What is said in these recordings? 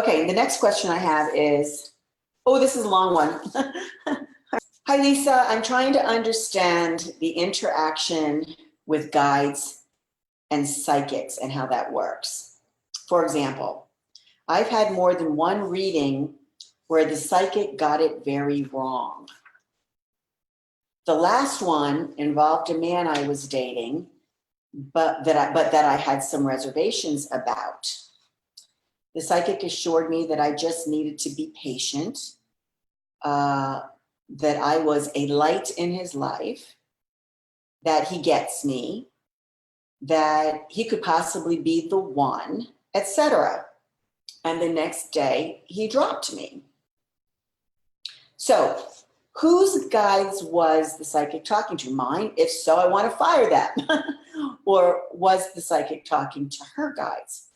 Okay, the next question I have is, oh, this is a long one. Hi, Lisa. I'm trying to understand the interaction with guides and psychics and how that works. For example, I've had more than one reading where the psychic got it very wrong. The last one involved a man I was dating, but that I had some reservations about. The psychic assured me that I just needed to be patient, that I was a light in his life, that he gets me, that he could possibly be the one, etc. And the next day, he dropped me. So, whose guides was the psychic talking to? Mine? If so, I want to fire them. Or was the psychic talking to her guides?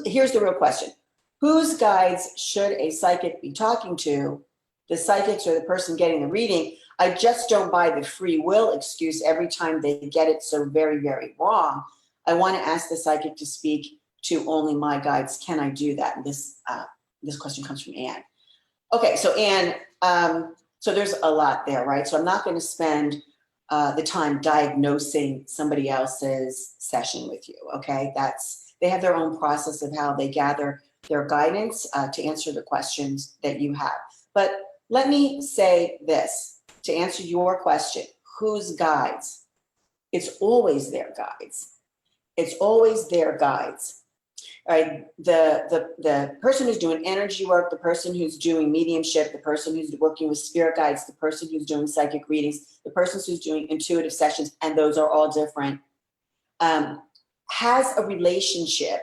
Here's the real question. Whose guides should a psychic be talking to? The psychics or the person getting the reading? I just don't buy the free will excuse every time they get it so very, very wrong. I want to ask the psychic to speak to only my guides. Can I do that? And this question comes from Anne. Okay, so Anne, so there's a lot there, right? So I'm not going to spend the time diagnosing somebody else's session with you, okay? They have their own process of how they gather their guidance to answer the questions that you have. But let me say this, to answer your question, whose guides? It's always their guides. It's always their guides. All right, the person who's doing energy work, the person who's doing mediumship, the person who's working with spirit guides, the person who's doing psychic readings, the person who's doing intuitive sessions, and those are all different, has a relationship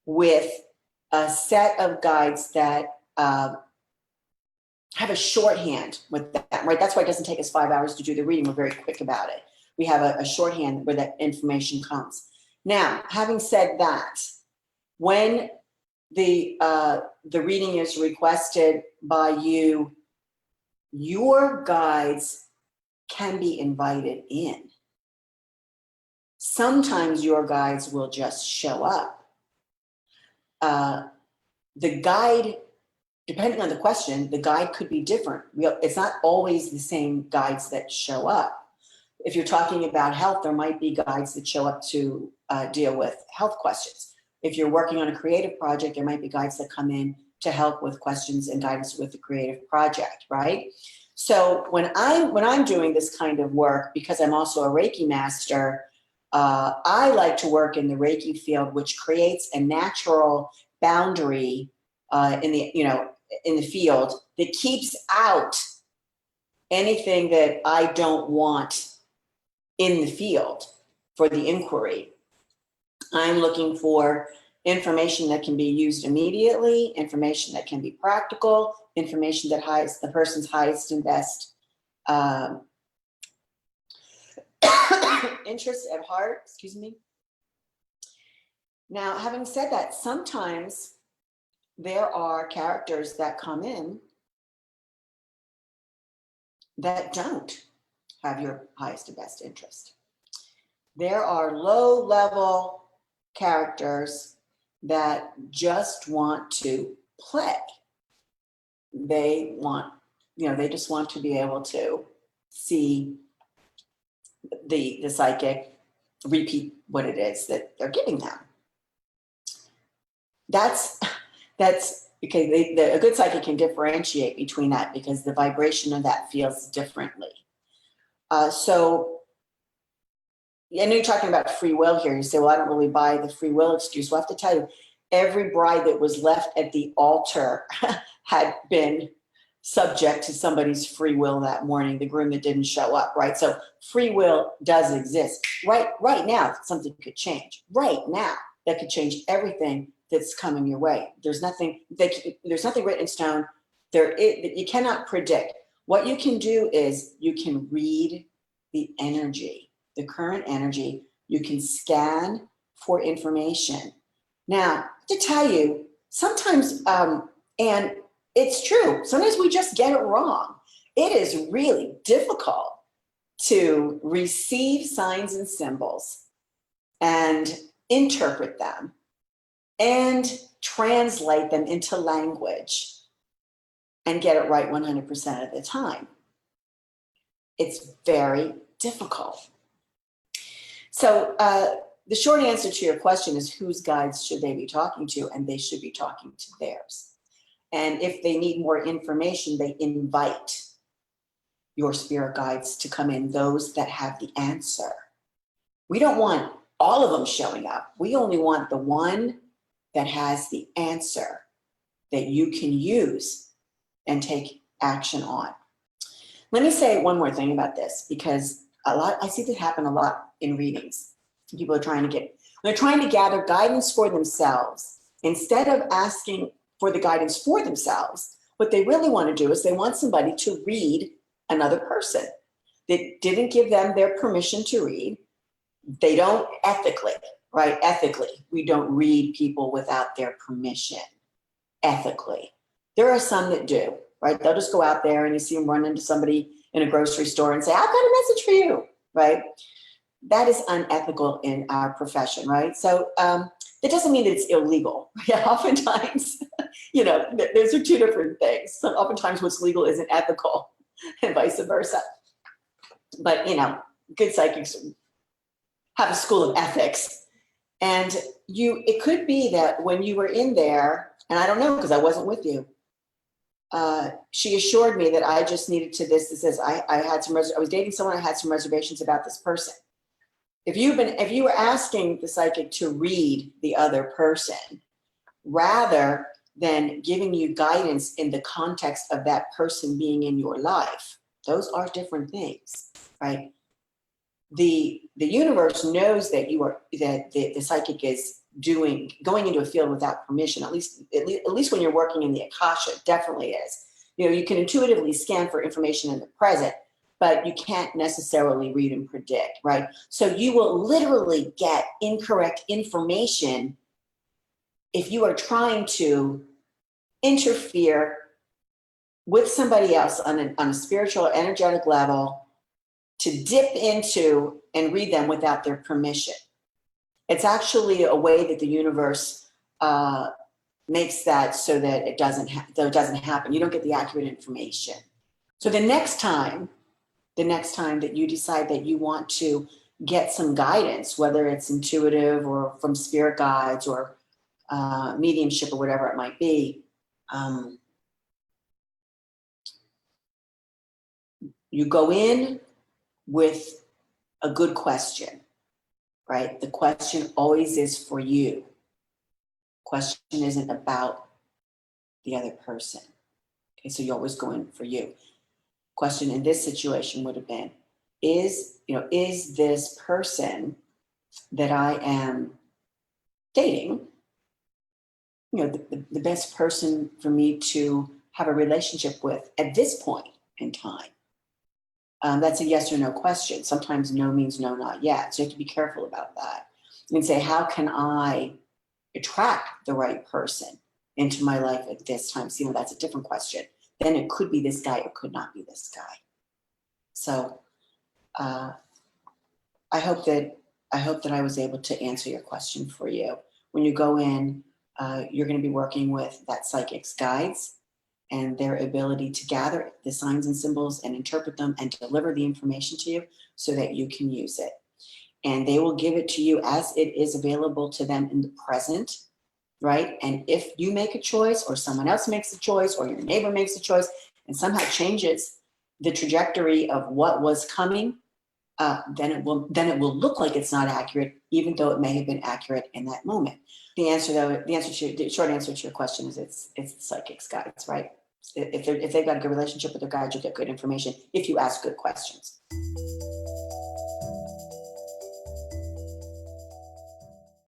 with a set of guides that have a shorthand with that, right? That's why it doesn't take us 5 hours to do the reading. We're very quick about it. We have a shorthand where that information comes. Now, having said that, when the reading is requested by you, your guides can be invited in. Sometimes your guides will just show up. The guide, depending on the question, the guide could be different. It's not always the same guides that show up. If you're talking about health, there might be guides that show up to deal with health questions. If you're working on a creative project, there might be guides that come in to help with questions and guidance with the creative project, right? So when I'm doing this kind of work, because I'm also a Reiki master, I like to work in the Reiki field, which creates a natural boundary in the field that keeps out anything that I don't want in the field for the inquiry. I'm looking for information that can be used immediately, information that can be practical, information that has the person's highest and best interests at heart, excuse me. Now, having said that, sometimes there are characters that come in that don't have your highest and best interest. There are low-level characters that just want to play. They just want to be able to see the psychic repeat what it is that they're giving them. That's okay. A good psychic can differentiate between that because the vibration of that feels differently. So, I know you're talking about free will here. You say, well, I don't really buy the free will excuse. Well, I have to tell you, every bride that was left at the altar had been subject to somebody's free will that morning, the groom that didn't show up, right? So free will does exist. Right now, something could change. Right now, that could change everything that's coming your way. There's nothing written in stone. You cannot predict. What you can do is you can read the energy, the current energy. You can scan for information. Now, to tell you, sometimes, and it's true, sometimes we just get it wrong. It is really difficult to receive signs and symbols and interpret them and translate them into language and get it right 100% of the time. It's very difficult. So the short answer to your question is, whose guides should they be talking to? And they should be talking to theirs. And if they need more information, they invite your spirit guides to come in, those that have the answer. We don't want all of them showing up. We only want the one that has the answer that you can use and take action on. Let me say one more thing about this, because I see that happen a lot in readings. People are they're trying to gather guidance for themselves. Instead of asking for the guidance for themselves, what they really want to do is they want somebody to read another person that didn't give them their permission to read. They don't ethically, right? Ethically, we don't read people without their permission. Ethically. There are some that do, right? They'll just go out there and you see them run into somebody in a grocery store and say, I've got a message for you, right? That is unethical in our profession, right? So that doesn't mean that it's illegal. Yeah, oftentimes, those are two different things. So oftentimes what's legal isn't ethical and vice versa. But, good psychics have a school of ethics. And it could be that when you were in there, and I don't know because I wasn't with you, she assured me that I just needed to I was dating someone, I had some reservations about this person. If you were asking the psychic to read the other person, rather than giving you guidance in the context of that person being in your life, those are different things, right? The universe knows that the psychic is going into a field without permission, at least when you're working in the Akasha, it definitely is. You can intuitively scan for information in the present, but you can't necessarily read and predict, right? So you will literally get incorrect information if you are trying to interfere with somebody else on a spiritual or energetic level to dip into and read them without their permission. It's actually a way that the universe makes that so that it doesn't happen. You don't get the accurate information. So the next time that you decide that you want to get some guidance, whether it's intuitive or from spirit guides or mediumship or whatever it might be, you go in with a good question, right? The question always is for you. Question isn't about the other person. Okay, so you always go in for you. Question in this situation would have been, is this person that I am dating, the best person for me to have a relationship with at this point in time? That's a yes or no question. Sometimes no means no, not yet. So you have to be careful about that. You can say, how can I attract the right person into my life at this time? So, that's a different question. Then it could be this guy, it could not be this guy. So I hope that I was able to answer your question for you. When you go in, you're going to be working with that psychic's guides and their ability to gather the signs and symbols and interpret them and deliver the information to you so that you can use it. And they will give it to you as it is available to them in the present, right? And if you make a choice or someone else makes a choice or your neighbor makes a choice and somehow changes the trajectory of what was coming, then it will look like it's not accurate, even though it may have been accurate in that moment. The short answer to your question is it's the psychic's guides, right? If they've got a good relationship with their guides, you'll get good information if you ask good questions.